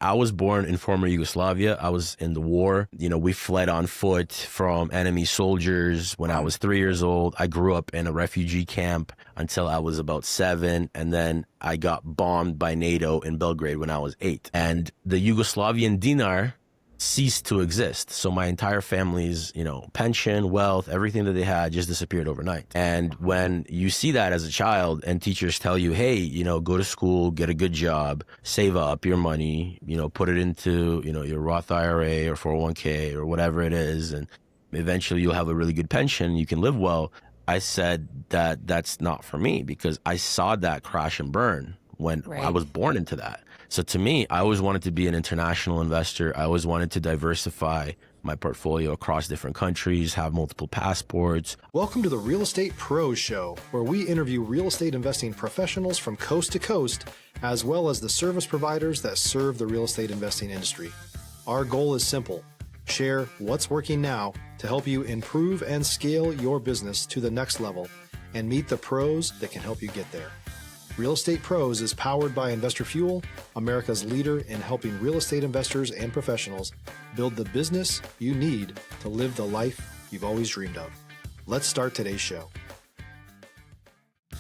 I was born in former Yugoslavia. I was in the war. We fled on foot from enemy soldiers when I was 3 years old. I grew up in a refugee camp until I was about 7. And then I got bombed by NATO in Belgrade when I was 8. And the Yugoslavian dinar ceased to exist. So my entire family's, pension, wealth, everything that they had just disappeared overnight. And when you see that as a child and teachers tell you, hey, go to school, get a good job, save up your money, put it into, your Roth IRA or 401k or whatever it is, and eventually you'll have a really good pension, you can live well. I said that that's not for me because I saw that crash and burn when I was born into that. So to me, I always wanted to be an international investor. I always wanted to diversify my portfolio across different countries, have multiple passports. Welcome to the Real Estate Pros Show, where we interview real estate investing professionals from coast to coast, as well as the service providers that serve the real estate investing industry. Our goal is simple: share what's working now to help you improve and scale your business to the next level and meet the pros that can help you get there. Real Estate Pros is powered by Investor Fuel, America's leader in helping real estate investors and professionals build the business you need to live the life you've always dreamed of. Let's start today's show.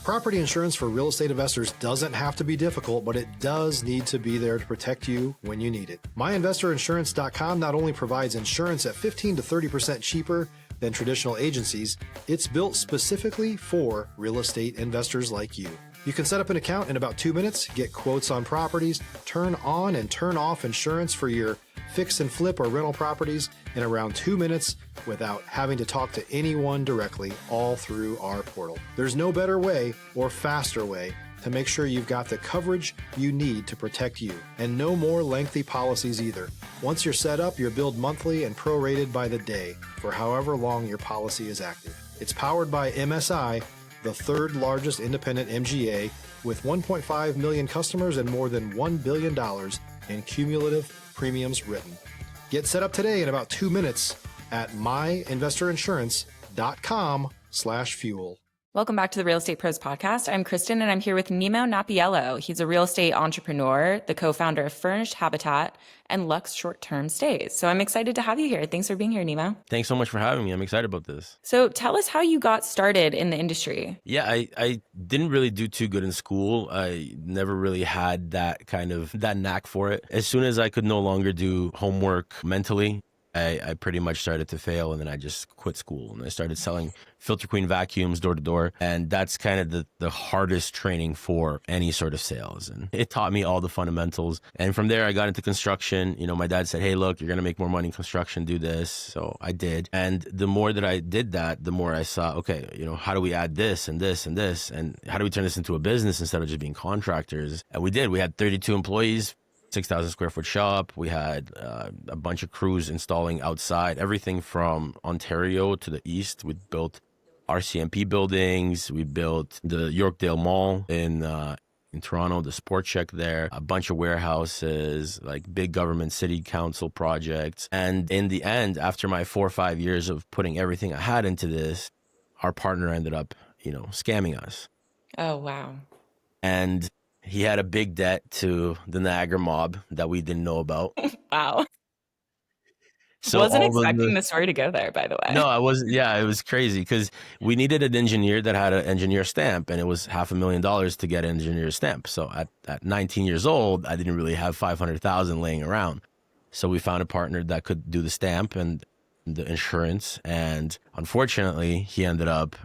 Property insurance for real estate investors doesn't have to be difficult, but it does need to be there to protect you when you need it. MyInvestorInsurance.com not only provides insurance at 15 to 30% cheaper than traditional agencies, it's built specifically for real estate investors like you. You can set up an account in about 2 minutes, get quotes on properties, turn on and turn off insurance for your fix and flip or rental properties in around 2 minutes without having to talk to anyone directly, all through our portal. There's no better way or faster way to make sure you've got the coverage you need to protect you, and no more lengthy policies either. Once you're set up, you're billed monthly and prorated by the day for however long your policy is active. It's powered by MSI, the third largest independent MGA, with 1.5 million customers and more than $1 billion in cumulative premiums written. Get set up today in about 2 minutes at myinvestorinsurance.com/fuel. Welcome back to the Real Estate Pros podcast. I'm Kristen, and I'm here with Nemo Napijalo. He's a real estate entrepreneur, the co-founder of Furnished Habitat and Luxe short-term stays. So I'm excited to have you here. Thanks for being here, Nemo. Thanks so much for having me. I'm excited about this. So tell us how you got started in the industry. Yeah, I didn't really do too good in school. I never really had that knack for it. As soon as I could no longer do homework mentally, I pretty much started to fail, and then I just quit school and I started selling Filter Queen vacuums door to door. And that's kind of the hardest training for any sort of sales. And it taught me all the fundamentals. And from there, I got into construction. My dad said, hey, look, you're going to make more money in construction, do this. So I did. And the more that I did that, the more I saw, okay, how do we add this and this and this? And how do we turn this into a business instead of just being contractors? And we did. We had 32 employees. 6,000 square foot shop. We had a bunch of crews installing outside, everything from Ontario to the east. We built RCMP buildings. We built the Yorkdale Mall in Toronto, the Sport Check there, a bunch of warehouses, like big government city council projects. And in the end, after my 4 or 5 years of putting everything I had into this, our partner ended up, scamming us. Oh, wow. And he had a big debt to the Niagara mob that we didn't know about. Wow. So wasn't expecting the story to go there, by the way. No, I wasn't. Yeah, it was crazy because we needed an engineer that had an engineer stamp, and it was $500,000 to get an engineer stamp. So at 19 years old, I didn't really have $500,000 laying around. So we found a partner that could do the stamp and the insurance, and unfortunately he ended up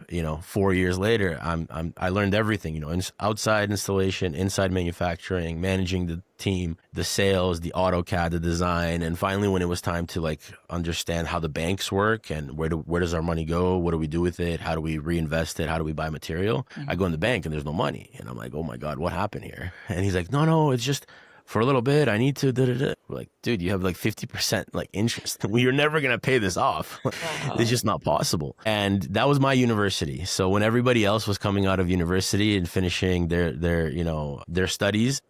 4 years later I learned everything, outside installation, inside manufacturing, managing the team, the sales, the AutoCAD, the design. And finally, when it was time to understand how the banks work and where does our money go, what do we do with it, how do we reinvest it, how do we buy material, I go in the bank and there's no money, and I'm like, oh my God, what happened here? And he's like, no, it's just for a little bit, I need to da-da-da. We're like, dude, you have 50% interest. You're never going to pay this off. Wow. It's just not possible. And that was my university. So when everybody else was coming out of university and finishing their studies,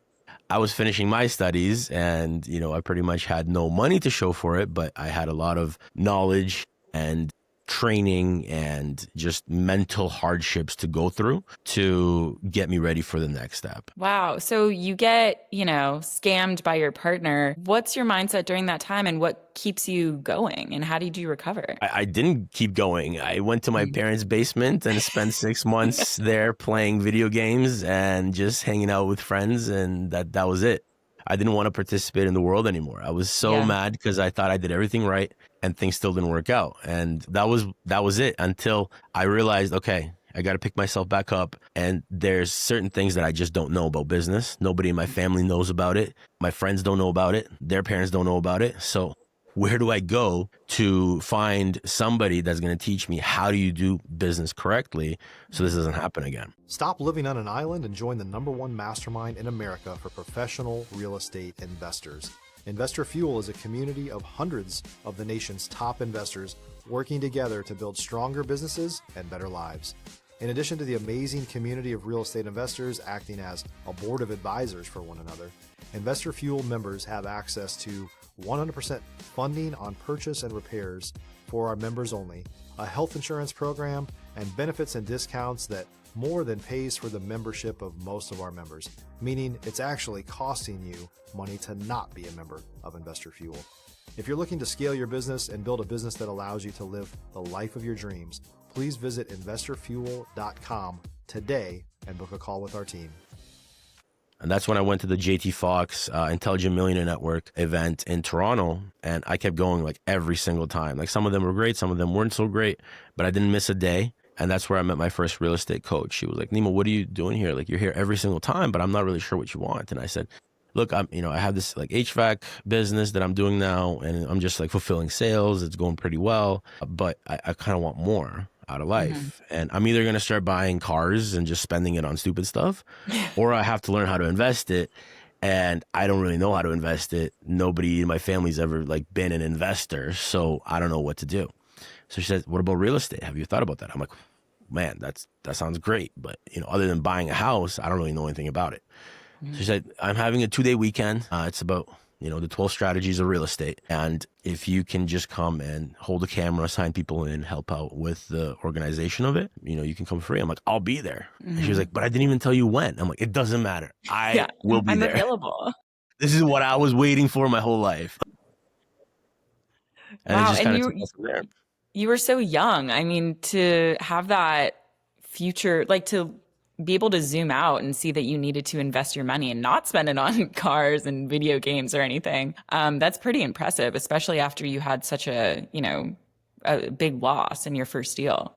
I was finishing my studies, and, I pretty much had no money to show for it, but I had a lot of knowledge and training and just mental hardships to go through to get me ready for the next step. Wow. So you get, scammed by your partner. What's your mindset during that time and what keeps you going and how did you recover? I didn't keep going. I went to my parents' basement and spent 6 months there playing video games and just hanging out with friends, and that was it. I didn't want to participate in the world anymore. I was so mad because I thought I did everything right and things still didn't work out. And that was it until I realized, okay, I got to pick myself back up. And there's certain things that I just don't know about business. Nobody in my family knows about it. My friends don't know about it. Their parents don't know about it. So where do I go to find somebody that's going to teach me how do you do business correctly so this doesn't happen again? Stop living on an island and join the #1 mastermind in America for professional real estate investors. Investor Fuel is a community of hundreds of the nation's top investors working together to build stronger businesses and better lives. In addition to the amazing community of real estate investors acting as a board of advisors for one another, Investor Fuel members have access to 100% funding on purchase and repairs for our members only, a health insurance program, and benefits and discounts that more than pays for the membership of most of our members, meaning it's actually costing you money to not be a member of Investor Fuel. If you're looking to scale your business and build a business that allows you to live the life of your dreams, please visit investorfuel.com today and book a call with our team. And that's when I went to the JT Fox Intelligent Millionaire Network event in Toronto. And I kept going like every single time. Like some of them were great, some of them weren't so great, but I didn't miss a day. And that's where I met my first real estate coach. She was like, Nemo, what are you doing here? Like, you're here every single time, but I'm not really sure what you want. And I said, look, I have this like HVAC business that I'm doing now, and I'm just like fulfilling sales. It's going pretty well, but I kind of want more out of life. And I'm either going to start buying cars and just spending it on stupid stuff, or I have to learn how to invest it. And I don't really know how to invest it. Nobody in my family's ever like been an investor, so I don't know what to do. So she said, what about real estate? Have you thought about that? I'm like, man, that sounds great. But, other than buying a house, I don't really know anything about it. So she said, I'm having a 2-day weekend. It's about, the 12 strategies of real estate. And if you can just come and hold a camera, sign people in, help out with the organization of it, you can come free. I'm like, I'll be there. And she was like, but I didn't even tell you when. I'm like, it doesn't matter. I will be there. I'm available. This is what I was waiting for my whole life. And it just kind of took us from there. You were so young. I mean, to have that future, like to be able to zoom out and see that you needed to invest your money and not spend it on cars and video games or anything. That's pretty impressive, especially after you had such a big loss in your first deal.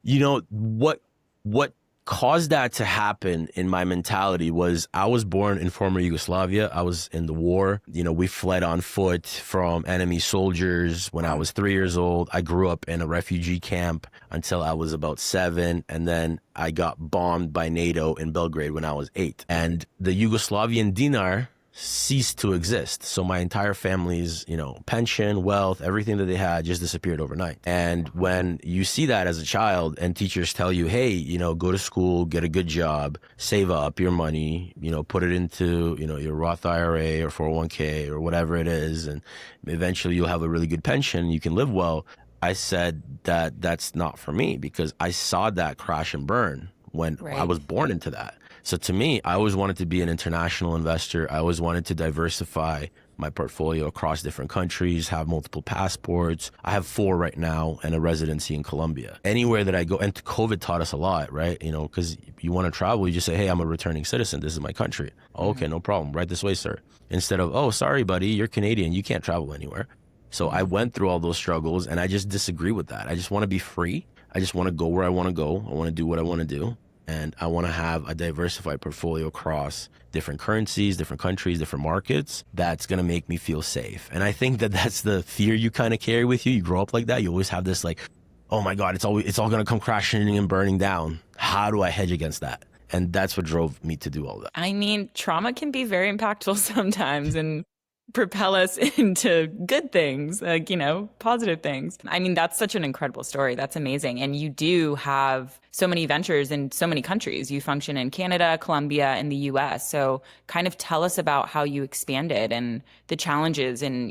What caused that to happen in my mentality was I was born in former Yugoslavia. I was in the war. We fled on foot from enemy soldiers when I was 3 years old. I grew up in a refugee camp until I was about 7. And then I got bombed by NATO in Belgrade when I was 8. And the Yugoslavian dinar ceased to exist. So my entire family's, pension, wealth, everything that they had just disappeared overnight. And when you see that as a child and teachers tell you, hey, go to school, get a good job, save up your money, put it into, your Roth IRA or 401k or whatever it is, and eventually you'll have a really good pension, you can live well. I said that that's not for me because I saw that crash and burn when I was born into that. So to me, I always wanted to be an international investor. I always wanted to diversify my portfolio across different countries, have multiple passports. I have 4 right now and a residency in Colombia. Anywhere that I go, and COVID taught us a lot, right? Because you want to travel, you just say, hey, I'm a returning citizen. This is my country. Oh, okay, no problem. Right this way, sir. Instead of, oh, sorry, buddy, you're Canadian. You can't travel anywhere. So I went through all those struggles, and I just disagree with that. I just want to be free. I just want to go where I want to go. I want to do what I want to do. And I want to have a diversified portfolio across different currencies, different countries, different markets. That's going to make me feel safe. And I think that that's the fear you kind of carry with you. You grow up like that. You always have this like, oh my God, it's all going to come crashing and burning down. How do I hedge against that? And that's what drove me to do all that. I mean, trauma can be very impactful sometimes and propel us into good things, like, positive things. I mean, that's such an incredible story. That's amazing. And you do have so many ventures in so many countries. You function in Canada, Colombia, and the US. So kind of tell us about how you expanded and the challenges in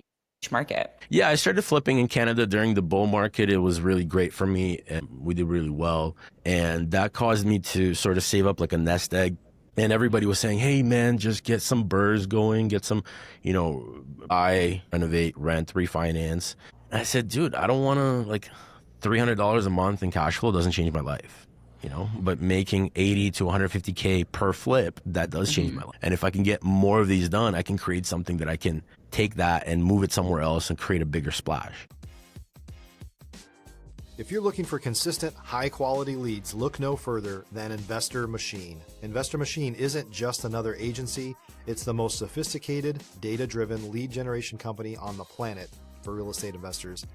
market? Yeah, I started flipping in Canada during the bull market. It was really great for me, and we did really well. And that caused me to sort of save up like a nest egg. And everybody was saying, hey, man, just get some burrs going, get some, buy, renovate, rent, refinance. And I said, dude, I don't want to, like, $300 a month in cash flow doesn't change my life. But making 80 to 150K per flip, that does change my life. And if I can get more of these done, I can create something that I can take that and move it somewhere else and create a bigger splash. If you're looking for consistent, high-quality leads, look no further than Investor Machine. Investor Machine isn't just another agency. It's the most sophisticated, data-driven lead generation company on the planet for real estate investors,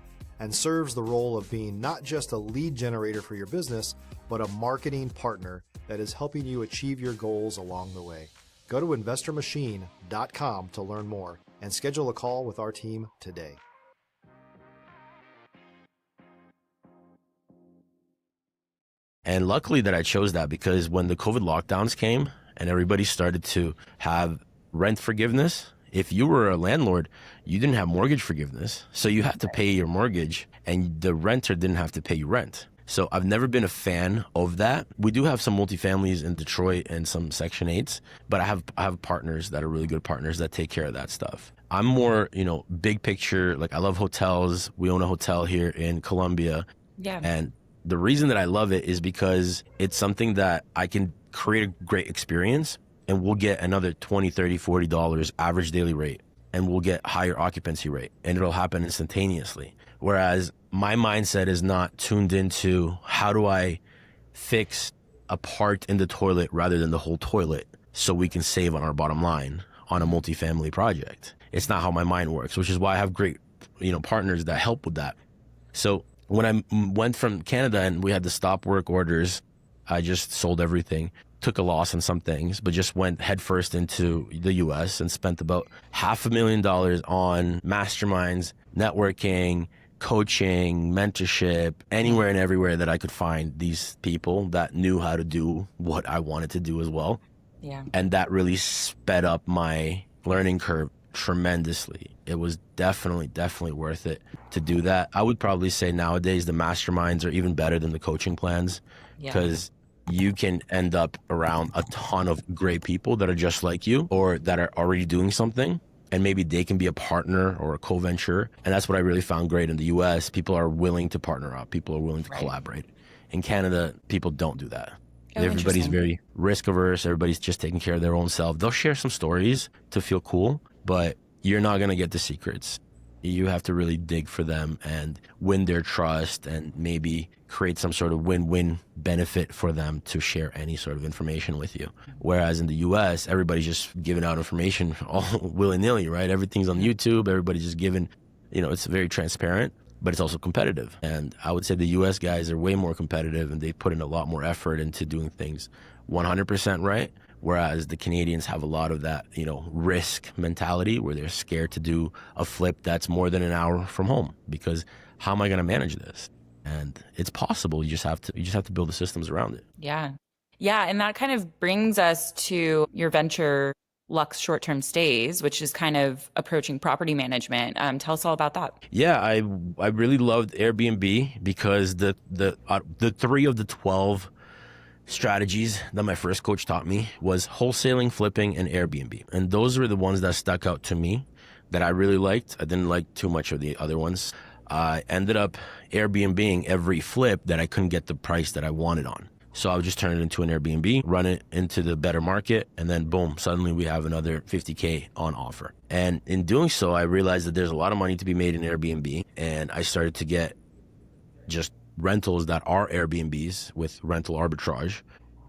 and serves the role of being not just a lead generator for your business, but a marketing partner that is helping you achieve your goals along the way. Go to investormachine.com to learn more and schedule a call with our team today. And luckily that I chose that, because when the COVID lockdowns came and everybody started to have rent forgiveness, if you were a landlord, you didn't have mortgage forgiveness. So you had to pay your mortgage and the renter didn't have to pay you rent. So I've never been a fan of that. We do have some multifamilies in Detroit and some Section 8s, but I have partners that are really good partners that take care of that stuff. I'm more, big picture. Like, I love hotels. We own a hotel here in Columbia. Yeah. And the reason that I love it is because it's something that I can create a great experience, and we'll get another $20, $30, $40 average daily rate, and we'll get higher occupancy rate, and it'll happen instantaneously. Whereas my mindset is not tuned into how do I fix a part in the toilet rather than the whole toilet so we can save on our bottom line on a multifamily project. It's not how my mind works, which is why I have great, partners that help with that. So when I went from Canada and we had to stop work orders, I just sold everything, took a loss on some things, but just went headfirst into the US and spent about $500,000 on masterminds, networking, coaching, mentorship, anywhere and everywhere that I could find these people that knew how to do what I wanted to do as well. Yeah. And that really sped up my learning curve tremendously. It was definitely worth it to do that. I would probably say nowadays the masterminds are even better than the coaching plans, because you can end up around a ton of great people that are just like you or that are already doing something, and maybe they can be a partner or a co-venture. And that's what I really found great in the US. People are willing to partner up. People are willing to collaborate. In Canada, people don't do that. Everybody's very risk averse. Everybody's just taking care of their own self. They'll share some stories to feel cool, but you're not going to get the secrets. You have to really dig for them and win their trust and maybe create some sort of win-win benefit for them to share any sort of information with you. Whereas in the US, everybody's just giving out information all willy-nilly, right? Everything's on YouTube. Everybody's just giving, it's very transparent, but it's also competitive. And I would say the US guys are way more competitive, and they put in a lot more effort into doing things 100% right. Whereas the Canadians have a lot of that, risk mentality where they're scared to do a flip that's more than an hour from home, because how am I going to manage this? And it's possible. You just have to build the systems around it. Yeah. Yeah. And that kind of brings us to your venture, Luxe short-term stays, which is kind of approaching property management. Tell us all about that. Yeah, I really loved Airbnb because the 3 of the 12 strategies that my first coach taught me was wholesaling, flipping, and Airbnb. And those were the ones that stuck out to me that I really liked. I didn't like too much of the other ones. I ended up Airbnb-ing every flip that I couldn't get the price that I wanted on. So I would just turn it into an Airbnb, run it into the better market, and then boom, suddenly we have another 50K on offer. And in doing so, I realized that there's a lot of money to be made in Airbnb, and I started to get just rentals that are Airbnbs with rental arbitrage.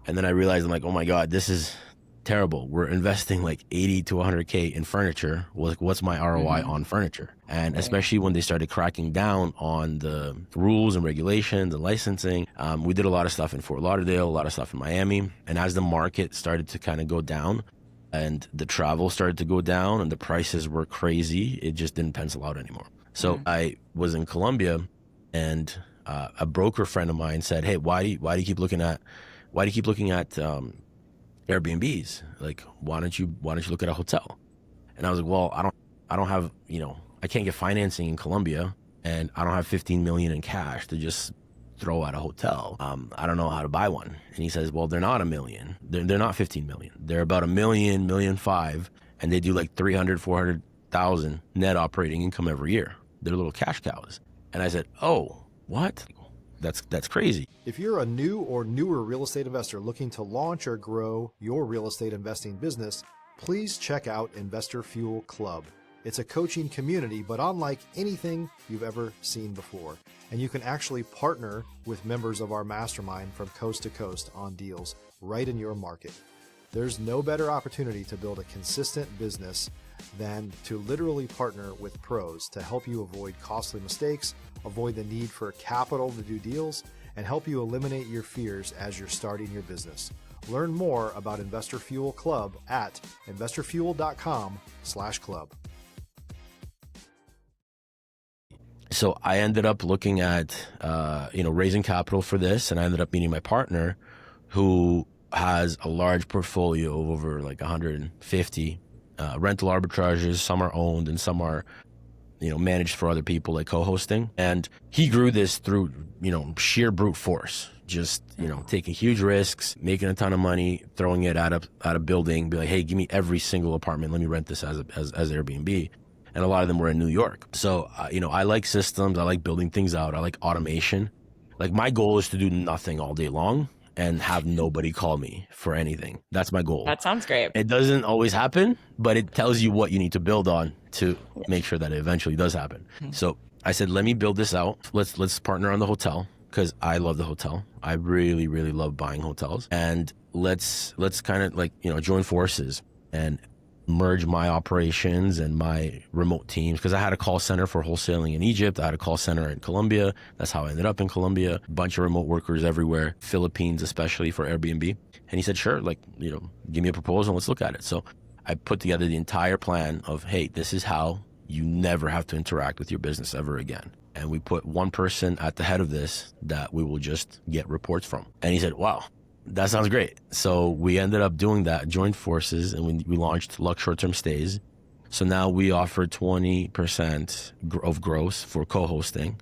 And then I realized, I'm like, oh my God, this is terrible. We're investing like 80 to 100K in furniture. What's my ROI on furniture? And especially when they started cracking down on the rules and regulations and licensing, we did a lot of stuff in Fort Lauderdale, a lot of stuff in Miami. And as the market started to kind of go down and the travel started to go down and the prices were crazy, it just didn't pencil out anymore. So I was in Colombia, and a broker friend of mine said, "Hey, why do you keep looking at Airbnbs? Like, why don't you look at a hotel?" And I was like, "Well, I don't have, I I can't get financing in Colombia, and I don't have 15 million in cash to just throw at a hotel. I don't know how to buy one. And he says, well, they're not a million. They're not 15 million. They're about a million, 1.5 million, and they do like 300, 400,000 net operating income every year. They're little cash cows. And I said, oh, what? That's crazy. If you're a new or newer real estate investor looking to launch or grow your real estate investing business, please check out Investor Fuel Club. It's a coaching community, but unlike anything you've ever seen before. And you can actually partner with members of our mastermind from coast to coast on deals right in your market. There's no better opportunity to build a consistent business than to literally partner with pros to help you avoid costly mistakes, avoid the need for capital to do deals, and help you eliminate your fears as you're starting your business. Learn more about Investor Fuel Club at investorfuel.com/club. So I ended up looking at, raising capital for this, and I ended up meeting my partner who has a large portfolio of over like 150 rental arbitrages. Some are owned and some are, managed for other people, like co-hosting. And he grew this through, sheer brute force, just, taking huge risks, making a ton of money, throwing it at a building, be like, hey, give me every single apartment. Let me rent this as Airbnb. And a lot of them were in New York. So, I like systems. I like building things out. I like automation. Like, my goal is to do nothing all day long and have nobody call me for anything. That's my goal. That sounds great. It doesn't always happen, but it tells you what you need to build on to make sure that it eventually does happen. So I said, let me build this out. Let's partner on the hotel, because I love the hotel. I really, really love buying hotels. And let's kind of join forces and merge my operations and my remote teams, because I had a call center for wholesaling in Egypt. I had a call center in Colombia. That's how I ended up in Colombia. A bunch of remote workers everywhere, Philippines especially, for Airbnb. And he said, sure, give me a proposal, let's look at it. So I put together the entire plan of, hey, this is how you never have to interact with your business ever again. And we put one person at the head of this that we will just get reports from. And he said, wow, that sounds great. So we ended up doing that, joined forces, and we launched Luxe short-term stays. So now we offer 20% of gross for co-hosting,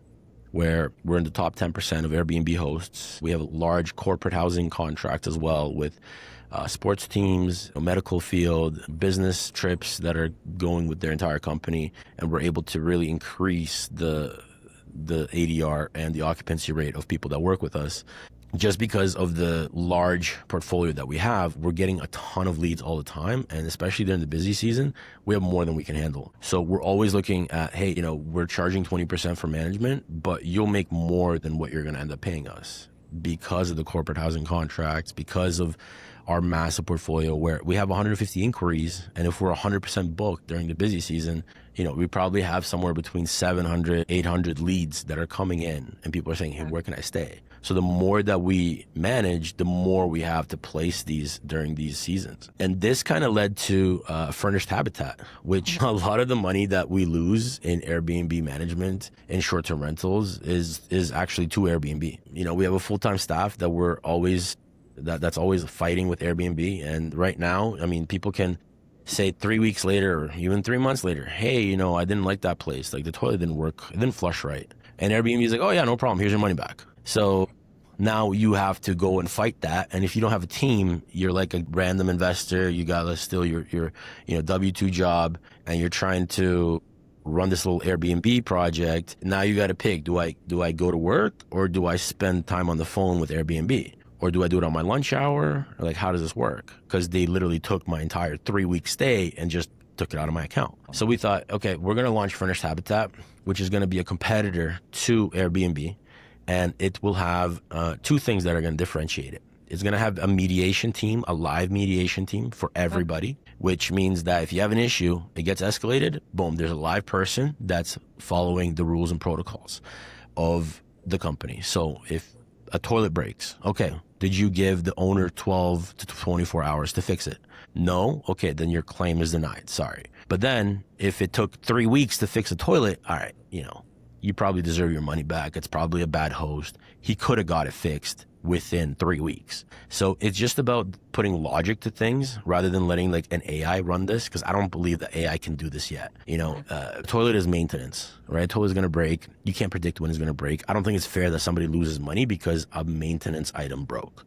where we're in the top 10% of Airbnb hosts. We have a large corporate housing contract as well with sports teams, a medical field, business trips that are going with their entire company. And we're able to really increase the ADR and the occupancy rate of people that work with us. Just because of the large portfolio that we have, we're getting a ton of leads all the time. And especially during the busy season, we have more than we can handle. So we're always looking at, hey, we're charging 20% for management, but you'll make more than what you're going to end up paying us because of the corporate housing contracts, because of our massive portfolio where we have 150 inquiries. And if we're 100% booked during the busy season, we probably have somewhere between 700, 800 leads that are coming in, and people are saying, hey, where can I stay? So the more that we manage, the more we have to place these during these seasons. And this kind of led to Furnished Habitat, which a lot of the money that we lose in Airbnb management and short-term rentals is actually to Airbnb. We have a full-time staff that we're always that's always fighting with Airbnb. And right now, people can say 3 weeks later or even 3 months later, hey, I didn't like that place. Like, the toilet didn't work. It didn't flush right. And Airbnb is like, oh yeah, no problem. Here's your money back. So now you have to go and fight that. And if you don't have a team, you're like a random investor. You got to still your W-2 job, and you're trying to run this little Airbnb project. Now you got to pick, do I go to work, or do I spend time on the phone with Airbnb? Or do I do it on my lunch hour? Or how does this work? Because they literally took my entire 3-week stay and just took it out of my account. So we thought, okay, we're going to launch Furnished Habitat, which is going to be a competitor to Airbnb. And it will have two things that are going to differentiate it. It's going to have a mediation team, a live mediation team for everybody, which means that if you have an issue, it gets escalated, boom, there's a live person that's following the rules and protocols of the company. So if a toilet breaks, okay, did you give the owner 12 to 24 hours to fix it? No? Okay, then your claim is denied. Sorry. But then if it took 3 weeks to fix a toilet, all right, you probably deserve your money back. It's probably a bad host. He could have got it fixed. within 3 weeks. So it's just about putting logic to things rather than letting like an AI run this, because I don't believe that AI can do this yet. Toilet is maintenance, right? Toilet is going to break. You can't predict when it's going to break. I don't think it's fair that somebody loses money because a maintenance item broke,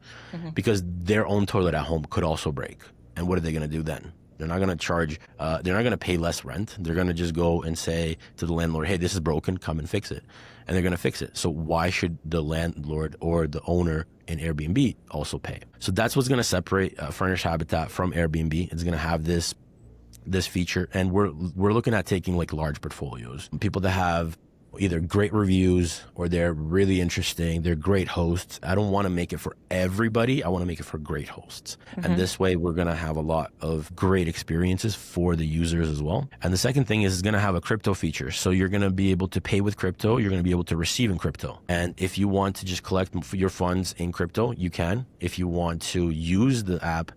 because their own toilet at home could also break. And what are they going to do then? They're not going to charge, they're not going to pay less rent. They're going to just go and say to the landlord, hey, this is broken, come and fix it. And they're going to fix it. So why should the landlord or the owner in Airbnb also pay? So that's what's going to separate Furnished Habitat from Airbnb. It's going to have this feature. And we're looking at taking like large portfolios, people that have either great reviews or they're really interesting. They're great hosts. I don't want to make it for everybody. I want to make it for great hosts. And this way we're going to have a lot of great experiences for the users as well. And the second thing is it's going to have a crypto feature. So you're going to be able to pay with crypto. You're going to be able to receive in crypto. And if you want to just collect your funds in crypto, you can. If you want to use the app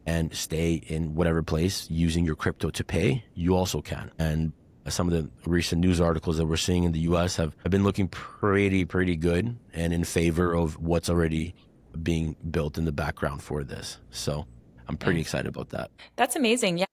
and stay in whatever place using your crypto to pay, you also can. And some of the recent news articles that we're seeing in the US have been looking pretty good and in favor of what's already being built in the background for this. So I'm pretty excited about that. That's amazing. Yeah.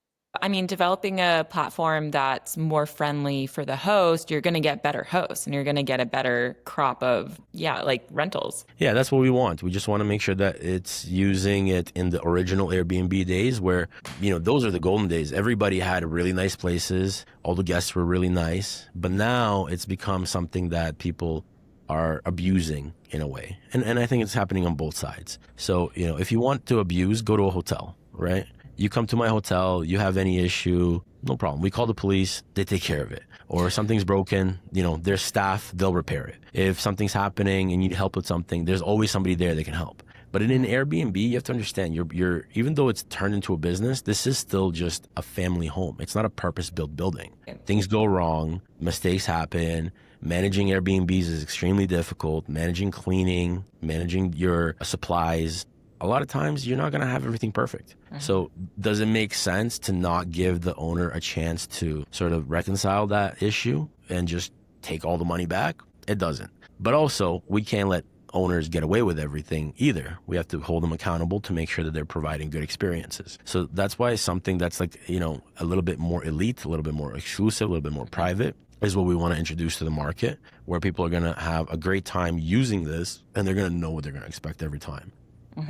I mean, developing a platform that's more friendly for the host, you're going to get better hosts and you're going to get a better crop of, like rentals. Yeah, that's what we want. We just want to make sure that it's using it in the original Airbnb days where, those are the golden days. Everybody had really nice places. All the guests were really nice. But now it's become something that people are abusing in a way. And I think it's happening on both sides. So, if you want to abuse, go to a hotel, right? You come to my hotel, you have any issue, no problem. We call the police, they take care of it. Or something's broken, their staff, they'll repair it. If something's happening and you need help with something, there's always somebody there that can help. But in an Airbnb, you have to understand, you're even though it's turned into a business, this is still just a family home. It's not a purpose-built building. Things go wrong, mistakes happen. Managing Airbnbs is extremely difficult. Managing cleaning, managing your supplies. A lot of times you're not going to have everything perfect. So does it make sense to not give the owner a chance to sort of reconcile that issue and just take all the money back? It doesn't. But also, we can't let owners get away with everything either. We have to hold them accountable to make sure that they're providing good experiences. So that's why something that's like, a little bit more elite, a little bit more exclusive, a little bit more private is what we want to introduce to the market, where people are going to have a great time using this and they're going to know what they're going to expect every time.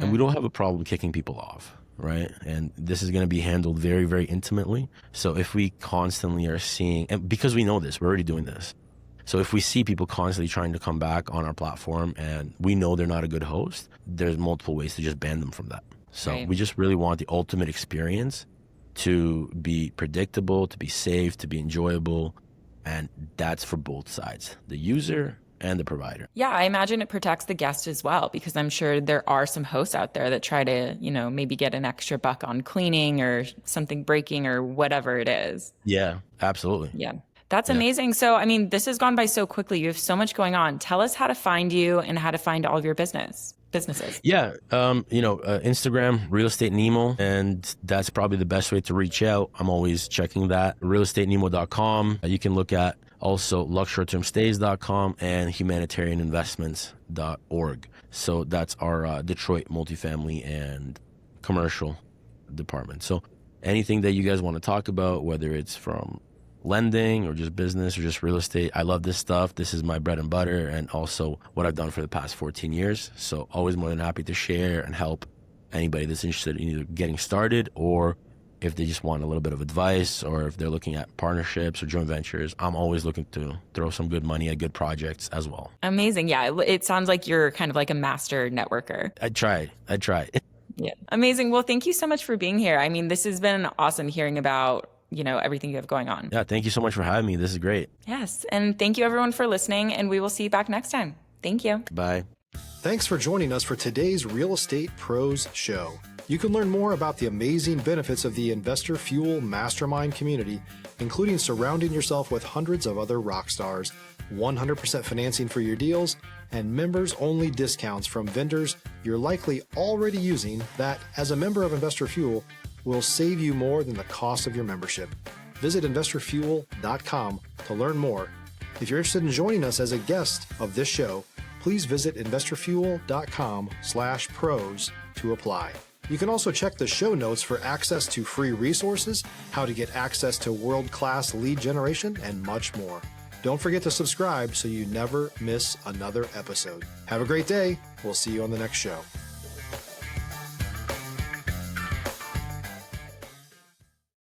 And we don't have a problem kicking people off, right? And this is going to be handled very, very intimately. So if we constantly are seeing, and because we know this, we're already doing this. So if we see people constantly trying to come back on our platform and we know they're not a good host, there's multiple ways to just ban them from that. So we just really want the ultimate experience to be predictable, to be safe, to be enjoyable. And that's for both sides, the user and the provider. Yeah, I imagine it protects the guest as well, because I'm sure there are some hosts out there that try to, maybe get an extra buck on cleaning or something breaking or whatever it is. Yeah, absolutely. Yeah. That's amazing. So, I mean, this has gone by so quickly. You have so much going on. Tell us how to find you and how to find all of your businesses. Yeah. Instagram, Real Estate Nemo, and that's probably the best way to reach out. I'm always checking that. realestatenemo.com. You can look at also luxeshorttermstays.com and humanitarianinvestments.org. So that's our Detroit multifamily and commercial department. So anything that you guys want to talk about, whether it's from lending or just business or just real estate, I love this stuff. This is my bread and butter and also what I've done for the past 14 years. So always more than happy to share and help anybody that's interested in either getting started or if they just want a little bit of advice or if they're looking at partnerships or joint ventures. I'm always looking to throw some good money at good projects as well. Amazing. Yeah, it sounds like you're kind of like a master networker. I try. Yeah. Amazing. Well, thank you so much for being here. I mean, this has been awesome hearing about everything you have going on. Yeah, thank you so much for having me. This is great. Yes. And thank you everyone for listening, and we will see you back next time. Thank you. Bye. Thanks for joining us for today's Real Estate Pros Show. You can learn more about the amazing benefits of the Investor Fuel Mastermind community, including surrounding yourself with hundreds of other rock stars, 100% financing for your deals, and members-only discounts from vendors you're likely already using that, as a member of Investor Fuel, will save you more than the cost of your membership. Visit investorfuel.com to learn more. If you're interested in joining us as a guest of this show, please visit investorfuel.com/pros to apply. You can also check the show notes for access to free resources, how to get access to world-class lead generation, and much more. Don't forget to subscribe so you never miss another episode. Have a great day. We'll see you on the next show.